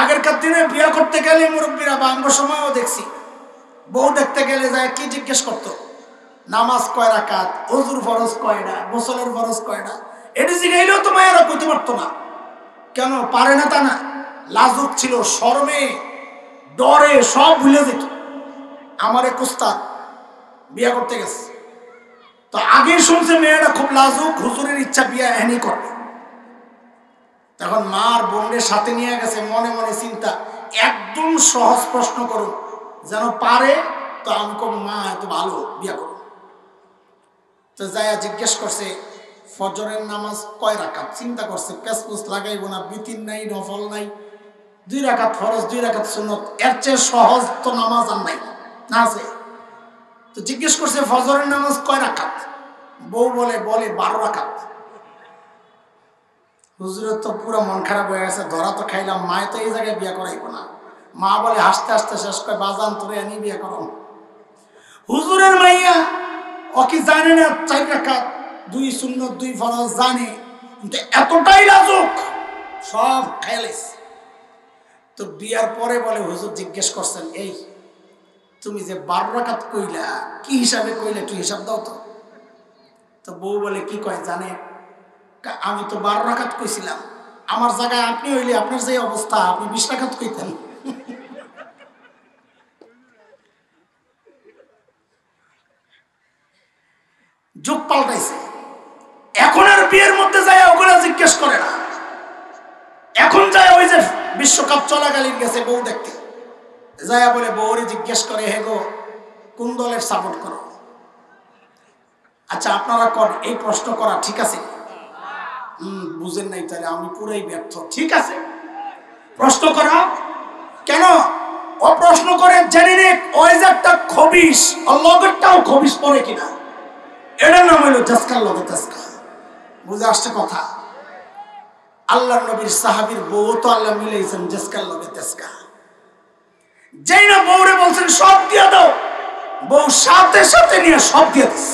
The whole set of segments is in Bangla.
আগেরকার দিনে বিয়ে করতে গেলে মুরব্বীরা বা আমরা সময়ও দেখছি বউ দেখতে গেলে যায় কি জিজ্ঞেস করতো, নামাজ কয় রাকাত, ওযুর ফরজ কয়টা, গোসলের ফরজ কয়টা। এটি জিগাইলেও তো মায়েরা কইতে পারতো না। কেন পারে না তা না, লাজুক ছিল, শরমে ডরে সব ভুলে যেত। আমার এক উস্তাদ বিয়ে করতে গেছে, তো আগে শুনছে মেয়েটা খুব লাজুক, হুজুরের ইচ্ছা বিয়ে এহেনি করবে। তখন মার বোনের সাথে নিয়ে গেছে, মনে মনে চিন্তা একদম সহজ প্রশ্ন করুন যেন পারে। তো আমি কম মা এত ভালো বিয়ে করো। তো যাইয়া জিজ্ঞেস করছে ফজরের নামাজ কয় রাকাত। চিন্তা করছে পেসপুস লাগাইব না, বিতির নাই, নফল নাই, 2 রাকাত ফরজ 2 রাকাত সুন্নত, এর চেয়ে সহজ তো নামাজ আর নাই না আছে। তো জিজ্ঞেস করছে ফজরের নামাজ কয় রাকাত। বউ বলে 12 রাকাত। হুজুরের তো পুরো মন খারাপ হয়ে গেছে, ধরা তো খাইলাম, মায়ে তো এই জায়গায় বিয়ে করাইব না। মা বলে হাসতে হাসতে শেষ করে, বাজান তোরে এনে বিয়ে করো। হুজুরের মাইয়া ও কি জানে না 4 রাকাত 2 সুন্নত 2 ফরজ জানে, কিন্তু এতটাই লাজুক সব খাইলিস। তো বিয়ার পরে বলে হুজুর জিজ্ঞেস করছেন, এই তুমি যে 12 রাকাত কইলা কি হিসাবে কইলা, একটু হিসাব দাও তো। তো বউ বলে কি কয় জানে, আমি তো 12 রাকাত কইছিলাম, আমার জায়গায় আপনি হইলে আপনার যে অবস্থা আপনি 20 রাকাত কইতেন। যুগ পাল্টাইছে, এখন আর বিয়ের মধ্যে যায় ওগুলা জিজ্ঞেস করে না। এখন যায় ওই যে বিশ্বকাপ চলাকালীন গেছে বউ দেখতে, যায় বলে বউরে জিজ্ঞেস করে, হে গো কোন দলের সাপোর্ট করো। আচ্ছা আপনারা কর, এই প্রশ্ন করা ঠিক আছে? বুঝেন নাই তাহলে আমি পুরাই ব্যর্থ। ঠিক আছে প্রশ্ন করা, কেন ও প্রশ্ন করে জেনে নে ওই যে একটা খবিস, লগটাও খবিস পড়ে কিনা। এটার নাম হইল তেজকার লগে তেজকা। বুঝে আসছে কথা? আল্লাহ নবীর সাহাবীর বউ তো আল্লাহ মিলাইছেন তেজকার লগে তেজকা। যেই না বউরে বলছেন সব দিয়ে দাও, বউ সাথে সাথে নিয়ে সব দিয়ে দিস।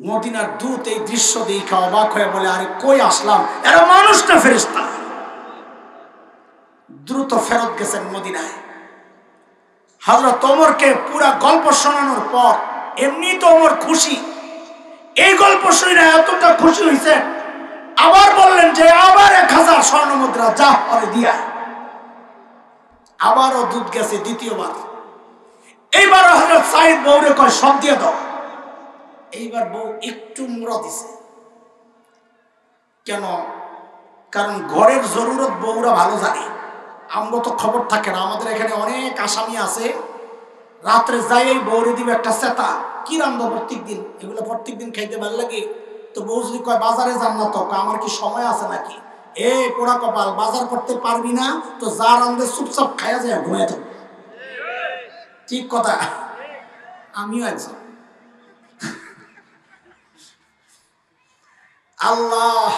মদিনার দূত এই দৃশ্য দেখে অবাক হয়ে বলে, আরে কই আসলাম, এরা মানুষ না ফেরেশতা। দ্রুত ফেরত গেছেন মদিনায়। হযরত ওমরকে পুরা গল্প শোনানোর পর এমনি তো ওমর খুশি, এই গল্প শুনে এতটা খুশি হয়েছে, আবার বললেন যে আবার 1000 স্বর্ণ মুদ্রা যা পরে দিয়া। আবারও দুধ গেছে দ্বিতীয়বার। এইবার হযরত সাইদ বউরে কয় সব দিয়ে দাও। এইবার বউ একটু মুড়া দিছে। কেন? কারণ ঘরের জরুরত বউরা ভালো জানে, আমরা তো খবর থাকে না। আমাদের এখানে অনেক আসামি আছে, রাত্রে যাই এই বউরে দিবে একটা সেতা, কি রান্না প্রত্যেক দিন, এগুলো প্রত্যেক দিন খাইতে ভালো লাগে। তো বউ যদি কয় বাজারে যান না, তো আমার কি সময় আছে নাকি? এ পোড়া কপাল, বাজার করতে পারবি না তো যা রান্ধে চুপচাপ খাইয়া যায় ঘুমায় থাকবে। ঠিক কথা, আমিও একজন। আল্লাহ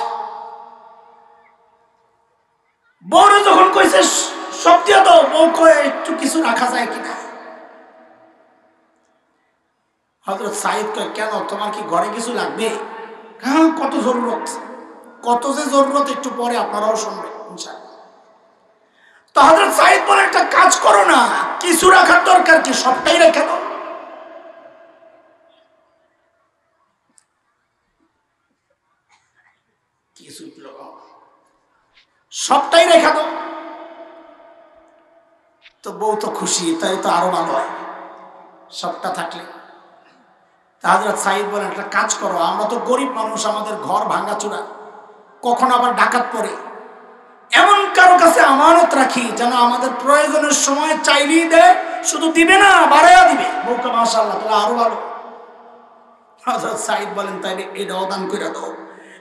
বউরে যখন কইছে সব দিয়ে দাও, বউ কয় একটু কিছু রাখা যায় কিনা। হযরত সাইদ কয় কেন, তোমার কি ঘরে কিছু লাগবে? হ্যাঁ কত জরুরত, কত যে জরুরত একটু পরে আপনারাও শুনবেন ইনশাআল্লাহ। তো হযরত সাইদ বলে একটা কাজ করো না, কিছু রাখার দরকার কি, সবটাই রেখে দাও। কিছু সবটাই রেখে দাও। তো বউ তো খুশি, তাই তো আরো ভালো হয় সবটা থাকলে। হযরত সাইদ বলেন একটা কাজ করো, আমরা তো গরিব মানুষ, আমাদের ঘর ভাঙাচোরা, কখন আবার ডাকাত পড়ে, এমন কারো কাছে আমানত রাখি যেন আমাদের প্রয়োজনের সময় চাইলেই দেয়, শুধু দিবে না বাড়াইয়া দিবে। বউকে মাশাআল্লাহ তাহলে আরো ভালো। হযরত সাইদ বলেন তাইলে এটাও দান করে দাও,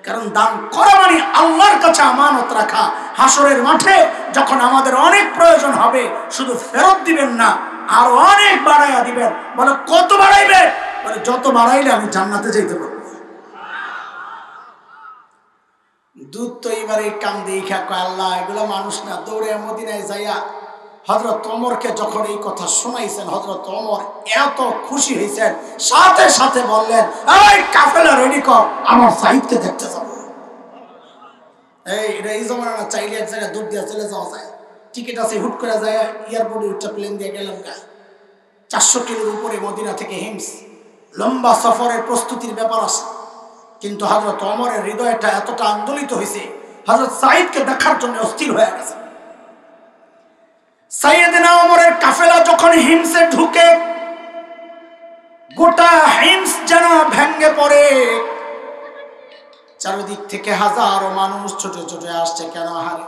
কারণ দান করা মানে আল্লাহর কাছে আমানত রাখা। হাসরের মাঠে যখন আমাদের অনেক প্রয়োজন হবে, শুধু ফেরত দিবেন না, আরো অনেক বাড়াইয়া দিবেন। বলে কত বাড়াইবে? বলে যত বাড়াইলে আমি জান্নাতে যাইতে পারবো। দুধ তো এবার এই কাম দেখা কয় আল্লাহ এগুলো মানুষ না, দৌড়ে মদিনায় যাইয়া হযরত ওমরকে যখন এই কথা শোনাইছেন, হযরত ওমর এত খুশি হয়েছেন, সাথে সাথে বললেন এই কাফেলা রেডি কর, আমার সাইদকে দেখতে যাব। এটা এই জমানা না, চাইলে এক জায়গায় দৌড় দিয়ে চলে যাওয়া যায়, টিকিট আছে, হুট করে যায় এয়ারপোর্টে উঠটা প্লেন দিয়ে গেলাম গা। 400 কিলোর উপরে মদিনা থেকে হিমস, লম্বা সফরের প্রস্তুতির ব্যাপার আছে। কিন্তু হযরত ওমরের হৃদয়টা এতটা আন্দোলিত হয়েছে, হযরত সাঈদকে দেখার জন্য অস্থির হয়ে গেছে। সাইয়েদনা ওমরের কাফেলা যখন হিমসে ঢুকে, গোটা হিমস যেন ভেঙে পড়ে। চারিদিক থেকে হাজারো মানুষ ছোট ছোট আসছে। কেন হারে?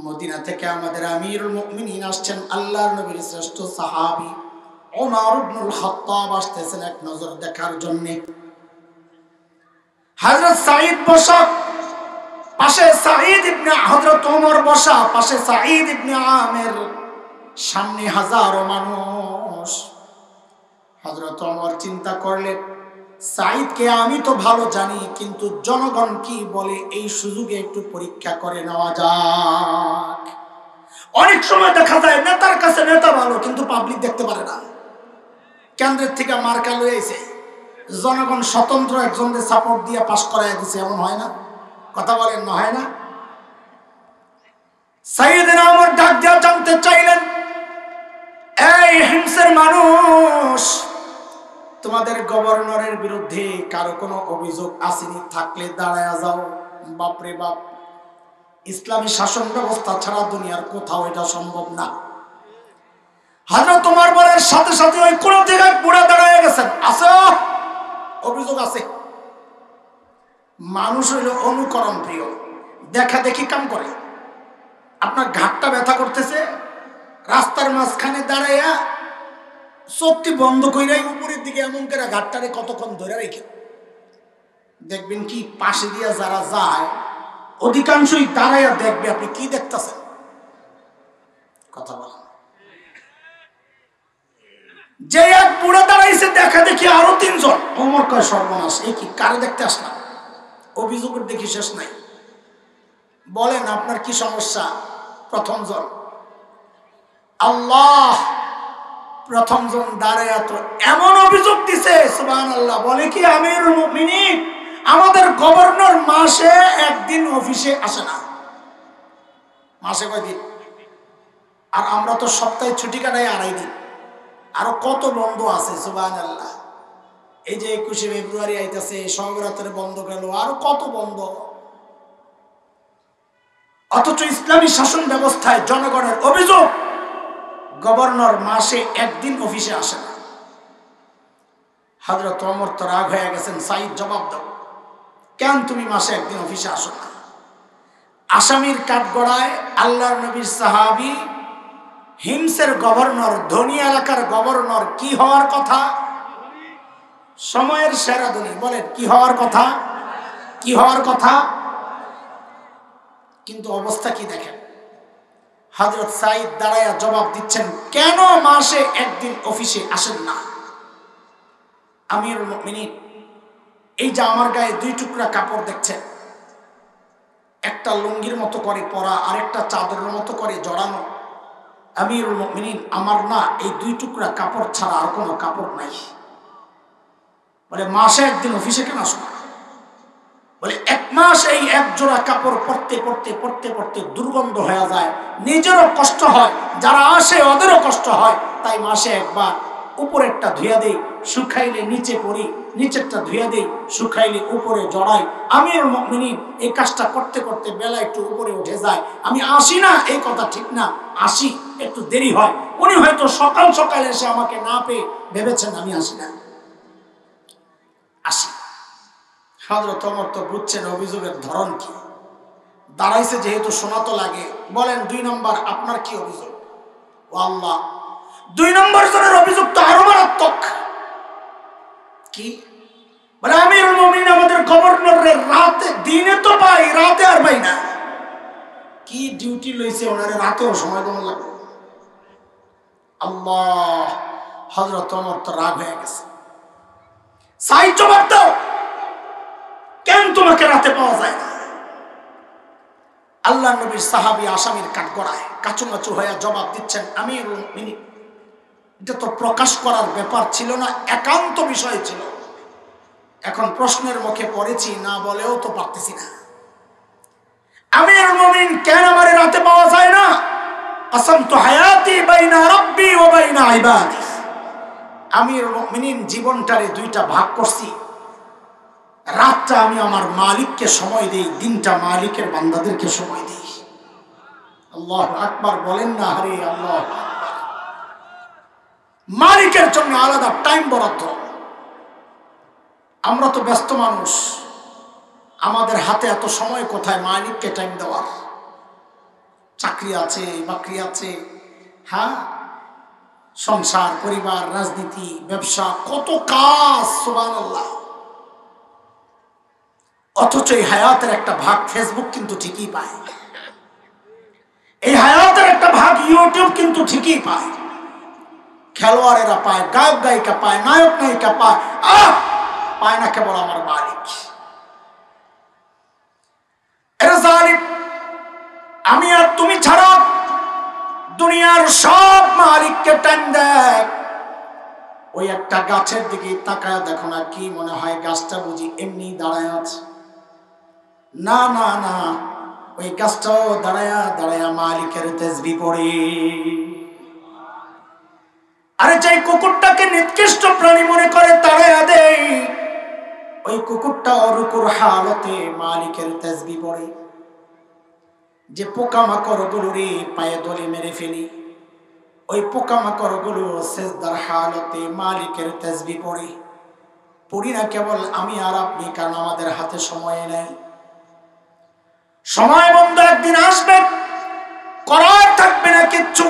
মদিনা থেকে আমাদের আমিরুল মুমিনিন আসছেন, আল্লাহর নবীর শ্রেষ্ঠ সাহাবী ওমর ইবনুল খাত্তাব আসতেছেন এক নজর দেখার জন্য। হযরত সাঈদ বসা, পাশে সাঈদ ইবনে হযরত ওমর বসা, পাশে সাঈদ ইবনে আমের, সামনে হাজারো মানুষ। হযরত ওমর চিন্তা করলেন, সাঈদকে আমি তো ভালো জানি, কিন্তু জনগণ কি বলে এই সুযোগে একটু পরীক্ষা করে নেওয়া যাক। অনেক সময় দেখা যায় নেতার কাছে নেতা ভালো, কিন্তু পাবলিক দেখতে পারে না। কেন্দ্রের থেকে মার্কা লয়ে আইছে, জনগণ স্বতন্ত্র একজনকে সাপোর্ট দিয়ে পাস করায় দিছে, এমন হয় না? কথা বলেন না, হয় না? সাইয়েদনা ওমর ডাক দিয়া জানতে চাইলেন, এই হিমসের মানুষ, তোমাদের গভর্নরের বিরুদ্ধে কারো কোনো অভিযোগ আসেনি? থাকলে দাঁড়ায়া যাও। বাপরে বাপ, ইসলামী শাসন ব্যবস্থা ছাড়া দুনিয়ার কোথাও এটা সম্ভব না। হযরত ওমর বলার সাথে সাথে ওই কোন জায়গায় বুড়া দাঁড়ায় গেছেন, আছে অভিযোগ আছে। মানুষ হইল অনুকরণ প্রিয়, দেখা দেখি কাম করে। আপনার ঘাটটা ব্যথা করতেছে, রাস্তার মাঝখানে দাঁড়াইয়া চোখটি বন্ধ কইরাই উপরের দিকে এমন করে ঘাটটারে কতক্ষণ ধরে রেখে দেখবেন কি পাশে দিয়া যারা যায় অধিকাংশই দাঁড়াইয়া দেখবে আপনি কি দেখতেছেন। কথা বলেন। যে এক বুড়া দাঁড়াইছে, দেখা দেখি আরো 3 জন। ওমর কয় সর্বনাশ, এই কি কারে দেখতে আসলাম? অভিযোগের দেখি শেষ নাই। বলেন আপনার কি সমস্যা? প্রথম জন, আল্লাহ। প্রথম জন দাঁড়ায় তো এমন অভিযোগ দিছে, সুবহানাল্লাহ। বলে কি, আমিরুল মুমিনিন, আমাদের গভর্নর মাসে একদিন অফিসে আসে না। মাসে কয়দিন? আর আমরা তো সপ্তাহে ছুটি কাটাই 2.5 দিন। আরো কত বন্ধ আছে, সুবহানাল্লাহ। এই যে 21শে ফেব্রুয়ারি আইতাছে, সবরাত্রে বন্ধ গেল, আরো কত বন্ধ। অথচ ইসলামী শাসন ব্যবস্থায় জনগণের অভিযোগ, গভর্নর মাসে একদিন অফিসে আসে না। হযরত ওমর তো রাগ হয়ে গেছেন, সাঈদ জবাব দাও, কেন তুমি মাসে একদিন অফিসে আসো না? আসামির কাঠগড়ায় আল্লাহর নবীর সাহাবী, হিমসের গভর্নর, ধনী এলাকার গভর্নর কি হওয়ার কথা? সময়ের সেরা ধনী। বলেন কি হওয়ার কথা? কি হওয়ার কথা? কিন্তু অবস্থা কি দেখেন। হযরত সাঈদ দাঁড়ায়া জবাব দিচ্ছেন, কেন মাসে একদিন অফিসে আসেন না? আমিরুল মুমিনিন, এই যে আমার গায়ে 2 টুকরা কাপড় দেখছেন, একটা লুঙ্গির মতো করে পরা, আরেকটা চাদরের মতো করে জড়ানো। আমিরুল মুমিনিন, আমার না এই 2 টুকরা কাপড় ছাড়া আর কোনো কাপড় নাই। বলে মাসে একদিন অফিসে কেন আসো না? বলে 1 মাস এই এক জোড়া কাপড় পরতে পরতে পরতে পরতে দুর্গন্ধ হয়ে যায়, নিজেরও কষ্ট হয়, যারা আসে ওদেরও কষ্ট হয়, তাই মাসে একবার উপরেরটা ধুইয়া দেই, শুকাইলে নিচে পরি, নিচেরটা ধুইয়া দেই, শুকাইলে উপরে জড়াই। আমিরুল মুমিনিন, এই কাজটা করতে করতে বেলা একটু উপরে উঠে যায়। আমি আসি না এই কথা ঠিক না, আসি, একটু দেরি হয়। উনি হয়তো সকাল সকাল এসে আমাকে না পেয়ে ভেবেছেন আমি আসি না, আসি। হযরত ওমর তো বুঝছেন অভিযোগের ধরন কি। দাঁড়াইছে যেহেতু শোনা তো লাগে। বলেন 2 নম্বর, আপনার কি অভিযোগ? ও আল্লাহ, 2 নম্বর জনের অভিযোগ তো আরো মারাত্মক। কি? বলে আমিরুল মুমিনিন, আমাদের গভর্নরের রাতে, দিনে তো পাই, রাতে আর পাই না। কি ডিউটি লইছে ওনারে, রাতেও সময় দেওয়া লাগে? আল্লাহ, হযরত ওমর তো রাগ হয়ে গেছে। সাঈদ জবাব দাও, কেন তোমাকে রাতে পাওয়া যায় না? আল্লাহর নবীর সাহাবী আসামির কাঠগড়ায় কাচুমাচু হয়ে জবাব দিচ্ছেন, আমিরুল মুমিনিন, এটা তো প্রকাশ করার ব্যাপার ছিল না, একান্ত বিষয় ছিল। এখন প্রশ্নের মুখে পড়েছি, না বলেও তো পারতেছি না। আমিরুল মুমিনিন কেন আমার রাতে পাওয়া যায় না? আসামতু হায়াতি বাইনা রাব্বি ওয়া বাইনা ইবাদি। আমিরুল মুমিনিন জীবনটারে দুইটা ভাগ করছি। রাতটা আমি আমার মালিককে সময় দেই, দিনটা মালিকের বান্দাদেরকে সময় দেই। আল্লাহু আকবার বলেন না? আরে আল্লাহ, মালিকের জন্য আলাদা টাইম বরাদ্দ। আমরা তো ব্যস্ত মানুষ, আমাদের হাতে এত সময় কোথায় মালিককে টাইম দেওয়ার? চাকরি আছে, বাকরি আছে, হ্যাঁ, সংসার, পরিবার, রাজনীতি, ব্যবসা, কত কাজ, সুবহানাল্লাহ। অথচ এই হায়াতের একটা ভাগ ফেসবুক কিন্তু ঠিকই পায়, এই হায়াতের একটা ভাগ ইউটিউব কিন্তু ঠিকই পায়, খেলোয়াড়েরা পায়, গায়ক গায়িকা পায়, নায়ক নায়িকা পায়, পায় না কেবল আমার মালিক। এরা জালিম। আমি আর তুমি ছাড়া দুনিয়ার সব মালিককে টাইম দেয়। ওই একটা গাছের দিকে তাকায় দেখো না, কি মনে হয় গাছটা বুঝি এমনি দাঁড়ায় আছে? না না না, ওই গাছটাও দাঁড়ায়া দাঁড়ায়া মালিকের তাসবিহ পড়ে। আরে যে কুকুরটাকে নিকৃষ্ট প্রাণী মনে করে তাড়ায়া দেয়, ওই কুকুরটা অরুকুর হালতে মালিকের তাসবিহ পড়ে। যে পোকামাকড় গুলোরে পায়ে দলে মেরে ফেলি, ওই পোকামাকড় গুলো সেজদার হালতে মালিকের তাসবিহ পড়ে। পড়ি না কেবল আমি আর আপনি, কারণ আমাদের হাতে সময় নেই। সময় বন্ধ একদিন আসবে, করার থাকবে না কিচ্ছু।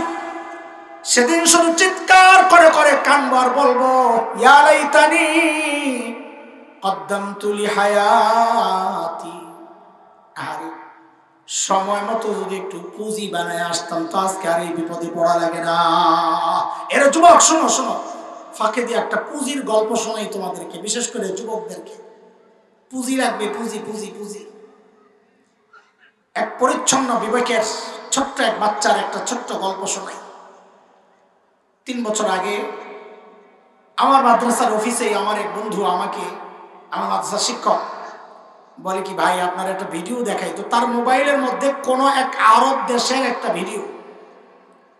সেদিন শুধু চিৎকার করে করে কানবো আর বলবো, ইয়া লাইতানি কদ্দামতু লিহায়াতি। আরে সময় মতো যদি একটু পুঁজি বানায় আসতাম তো আজকে আর এই বিপদে পড়া লাগে না। এরা যুবক, শোনো শোনো, ফাঁকে দিয়ে একটা পুঁজির গল্প শোনাই তোমাদেরকে, বিশেষ করে যুবকদেরকে। পুঁজি লাগবে, পুঁজি পুঁজি পুঁজি। এক পরিচ্ছন্ন বিবেকের ছোট্ট এক বাচ্চার একটা ছোট্ট গল্প শোনাই। 3 বছর আগে আমার মাদ্রাসার অফিসে আমার এক বন্ধু আমাকে, আমার মাদ্রাসার শিক্ষক, বলে কি ভাই আপনার একটা ভিডিও দেখাই। তো তার মোবাইলের মধ্যে কোন এক আরব দেশের একটা ভিডিও,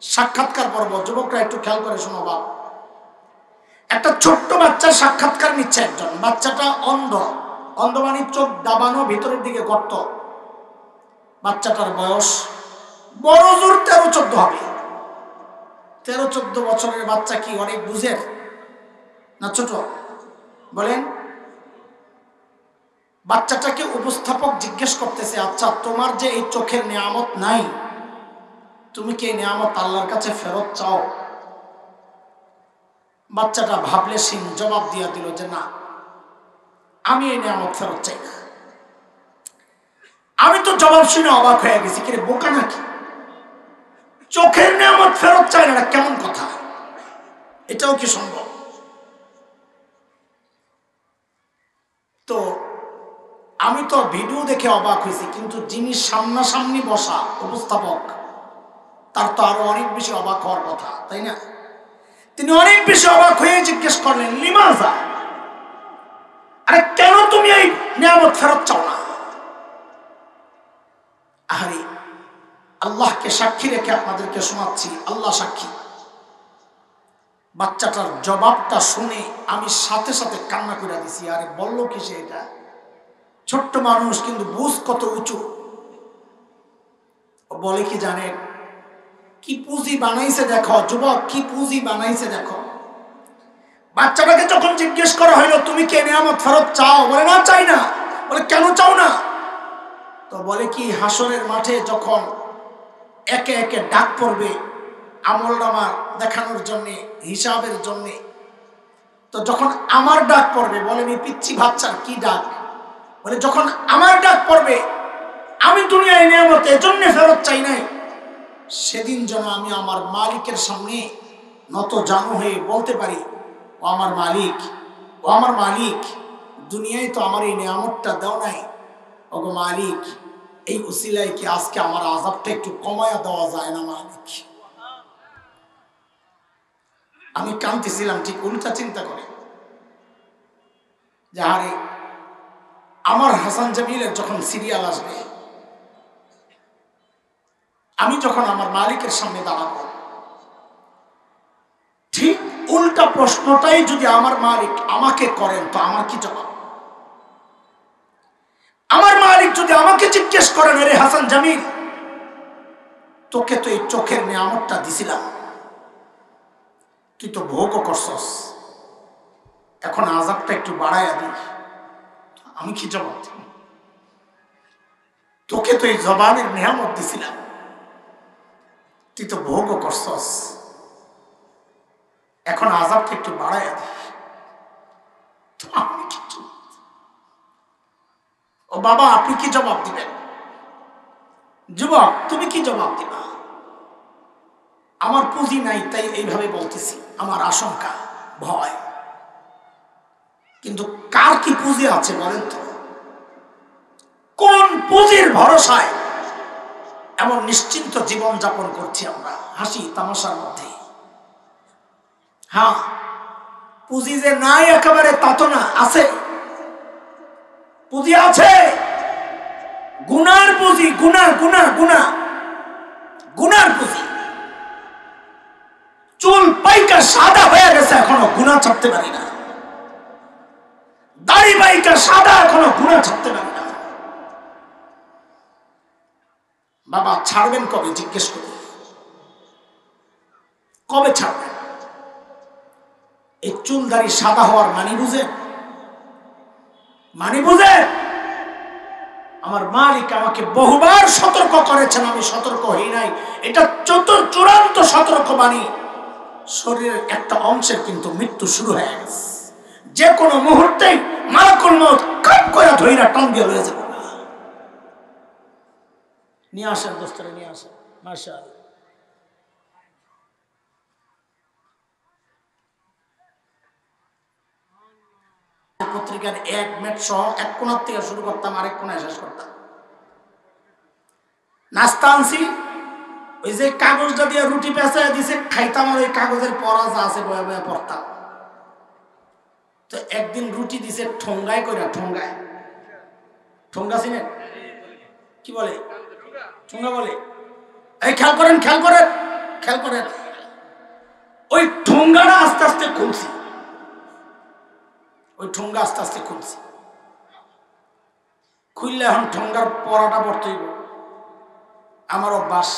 সাক্ষাৎকার পর্ব। যুবকরা একটু খেয়াল করে শোনো বাপ। একটা ছোট্ট বাচ্চার সাক্ষাৎকার নিচ্ছে একজন। বাচ্চাটা অন্ধ, অন্ধ মানে চোখ দাবানো, ভিতরের দিকে গর্ত। বাচ্চাটার বয়স বড় জোর 13-14 হবে। 13-14 বছরের বাচ্চা কি অনেক বুঝে না ছোট? বলেন। বাচ্চাটাকে উপস্থাপক জিজ্ঞেস করতেছে, আচ্ছা তোমার যে এই চোখের নিয়ামত নাই, তুমি কি এই নিয়ামত আল্লাহর কাছে ফেরত চাও? বাচ্চাটা ভাবলে সিং জবাব দিয়া দিল যে না, আমি এই নিয়ামত ফেরত চাই না। আমি তো জবাব শুনে অবাক হয়ে গেছি, কি রে বোকা নাকি? চোখের নিয়ামত ফেরত চাই না, কেমন কথা? এটাও কি সম্ভব? তো আমি তো ভিডিও দেখে অবাক হয়েছি, কিন্তু যিনি সামনাসামনি বসা উপস্থাপক, তার তো আরো অনেক বেশি অবাক হওয়ার কথা, তাই না? তিনি অনেক বেশি অবাক হয়ে জিজ্ঞেস করলেন, লিমাজা, আরে কেন তুমি এই নিয়ামত ফেরত চাও না? আরে আল্লাহকে সাক্ষী রেখে আপনাদেরকে শোনাচ্ছি, আল্লাহ সাক্ষী। বাচ্চাটার জবাবটা শুনে আমি সাথে সাথে কান্না করে দিছি। আরে বললো কি সে? এটা ছোট্ট মানুষ, কিন্তু বুঝ কত উঁচু। বলে কি জানেন, কি পুঁজি বানাইছে দেখো যুবক, কি পুঁজি বানাইছে দেখো। বাচ্চাটাকে যখন জিজ্ঞেস করা হইলো তুমি কে নিয়ামত ফেরত চাও, বলে না চাই না। বলে কেন চাও না? তো বলে কি, হাসরের মাঠে যখন একে একে ডাক পড়বে আমলনামা দেখানোর জন্য, হিসাবের জন্য, তো যখন আমার ডাক পড়বে, বলে আমি পিচ্ছি বাচ্চার কি ডাক? বলে যখন আমার ডাক পড়বে, আমি দুনিয়ায় নিয়ামত এজন্য ফেরত চাই নাই, সেদিন যেন আমি আমার মালিকের সামনে নত জানু হয়ে বলতে পারি, ও আমার মালিক, ও আমার মালিক, দুনিয়ায় তো আমার এই নিয়ামতটা দাও নাই, ওগো মালিক, এই উসিলায় কি আজকে আমার আযাবটা একটু কমায়া দেওয়া যায় না মালিক? আমি কাঁদতেছিলাম ঠিক উল্টা চিন্তা করে, যে আরে আমার হাসান জামিলের যখন সিরিয়াল আসবে, আমি যখন আমার মালিকের সামনে দাঁড়াবো, ঠিক উল্টা প্রশ্নটাই যদি আমার মালিক আমাকে করেন, তো আমার কি জবাব? আমার মালিক যদি আমাকে জিজ্ঞেস করেন, আরে হাসান জামিল, তোকে তো এই চোখের নিয়ামতটা দিছিলাম, তুই তো ভোগও করছস, এখন আযাবটা একটু বাড়াইয়া দি, আমি কি জবাব দিব? তোকে তো এই জবানের নিয়ামত দিছিলাম, তুই তো ভোগও করছস, এখন আযাবটা একটু বাড়াইয়া দি, তো আমি কি জবাব? ও বাবা, আপনি কি জবাব দিবেন? যুবক, তুমি কি জবাব দিবা? আমার পুঁজি নাই, তাই এইভাবে বলতেছি, আমার আশঙ্কা, ভয়। কিন্তু কার কি পুঁজি আছে বলেন তো? কোন পুঁজির ভরসায় এমন নিশ্চিন্ত জীবন যাপন করছি আমরা, হাসি তামাশার মধ্যে? হ্যাঁ, পুঁজি যে নাই একেবারে তা তো না, আছে, পুঁজি আছে, গুনার পুঁজি, গুনার পুঁজি। চুল পাইকা সাদা হয়ে গেছে, এখনো গুনাহ ছাড়তে পারি না। দাড়ি পাইকা সাদা, এখনো গুনাহ ছাড়তে পারি না। বাবা, ছাড়বেন কবে? জিজ্ঞেস করি, কবে ছাড়বেন? এই চুল দাড়ি সাদা হওয়ার মানে বুঝেন? আমার মালিক আমাকে বহুবার সতর্ক করেছেন, আমি সতর্ক হই নাই। এটা চূড়ান্ত সতর্কবাণী। শরীরের একটা অংশের কিন্তু মৃত্যু শুরু হয়ে গেছে, যে কোনো মুহূর্তেই মালাকুল মউত কাট করে ধইরা টান দিয়ে লয়ে যাবে। নিয়ে আসেন দোস্তরে, নিয়ে আসেন। মাশাআল্লাহ, পত্রিকার এক মিনিট সহ এক কোণার থেকে শুরু করতাম, আরেক কোণায় শেষ করতাম। নাস্তা আনছি, ওই যে কাগজটা দিয়ে রুটি পেঁচায় দিছে, খাইতাম, আর ওই কাগজের পড়া যা আছে বয়ে বয়ে পড়তাম। তো একদিন রুটি দিছে ঠোঙ্গায় কইরা, ঠোঙ্গা চিনেন? কি বলে? ঠোঙ্গা বলে। এই খেয়াল করেন, ওই ঠোঙ্গাটা আস্তে আস্তে খুলছি, খুললে এখন ঠোঙ্গার পড়াটা পড়তে হইব। আমার অভ্যাস,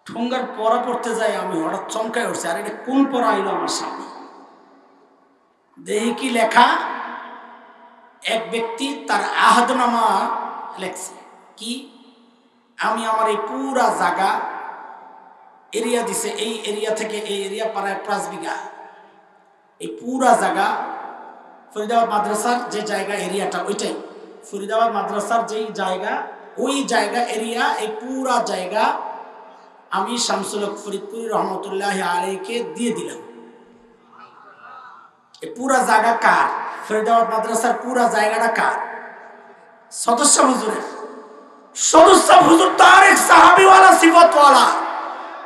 ঠোঙ্গার পড়া পড়তে যাই, আমি হঠাৎ চমকায় উঠছি, আর এটা কোন পড়া আইলো আমার সামনে? দেখি কি লেখা, এক ব্যক্তি তার আহাদনামা লেখছে কি, আমি আমার এই পুরা জায়গা এরিয়া দিছে, এই এরিয়া থেকে এই এরিয়া প্রায় 5 বিঘা, এই পুরা জায়গা ফরিদাবাদ মাদ্রাসার যে জায়গা এরিয়াটা, ওইটাই ফরিদাবাদ মাদ্রাসার যেই জায়গা, ওই জায়গা এরিয়া, এই পুরা জায়গা আমি শামসুল হক ফরিদপুরি রহমতুল্লাহ আলাইহিকে দিয়ে দিলাম। এই পুরা জায়গা কার? ফরিদাবাদ মাদ্রাসার পুরা জায়গাটা কার? সদস্য হুজুরের। সদস্য হুজুর তার এক সাহাবীওয়ালা, সিফতওয়ালা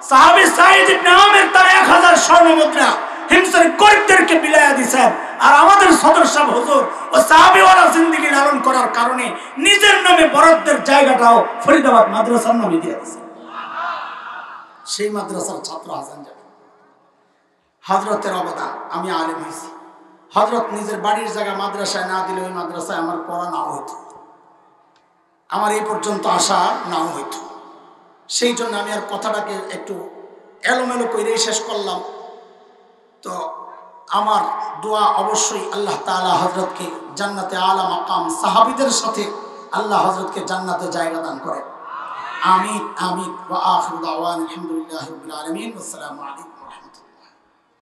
সাহাবী সাঈদ ইবনে আমির, তার 1000 স্বর্ণ মুদ্রা হিমসের গরিবদেরকে বিলায়া দিয়েছেন। আর আমাদের সদস্য হুজুর ও সাহাবীওয়ালা জিন্দেগি লালন করার কারণে নিজের নামে বরাদ্দের জায়গাটাও ফরিদাবাদ মাদ্রাসার নামে দিয়ে দিয়েছেন। সেই মাদ্রাসার ছাত্র হাসান জামিল। হযরতের অবদান, আমি আলেম হয়েছি। হযরত নিজের বাড়ির জায়গা মাদ্রাসায় না দিলে ওই মাদ্রাসায় আমার পড়া নাও হইতো, আমার এই পর্যন্ত আসা নাও হইতো। সেই জন্য আমি আর কথাটাকে একটু এলোমেলো করেই শেষ করলাম। তো আমার দোয়া অবশ্যই আল্লাহ তাআলা হযরতকে জান্নাতে আলা মাকাম, সাহাবীদের সাথে আল্লাহ হযরতকে জান্নাতে জায়গা দান করেন। আমিন আমিন। ওয়া আখিরু দাওয়ানা আলহামদুলিল্লাহি রাব্বিল আলামিন। আসসালামু আলাইকুম।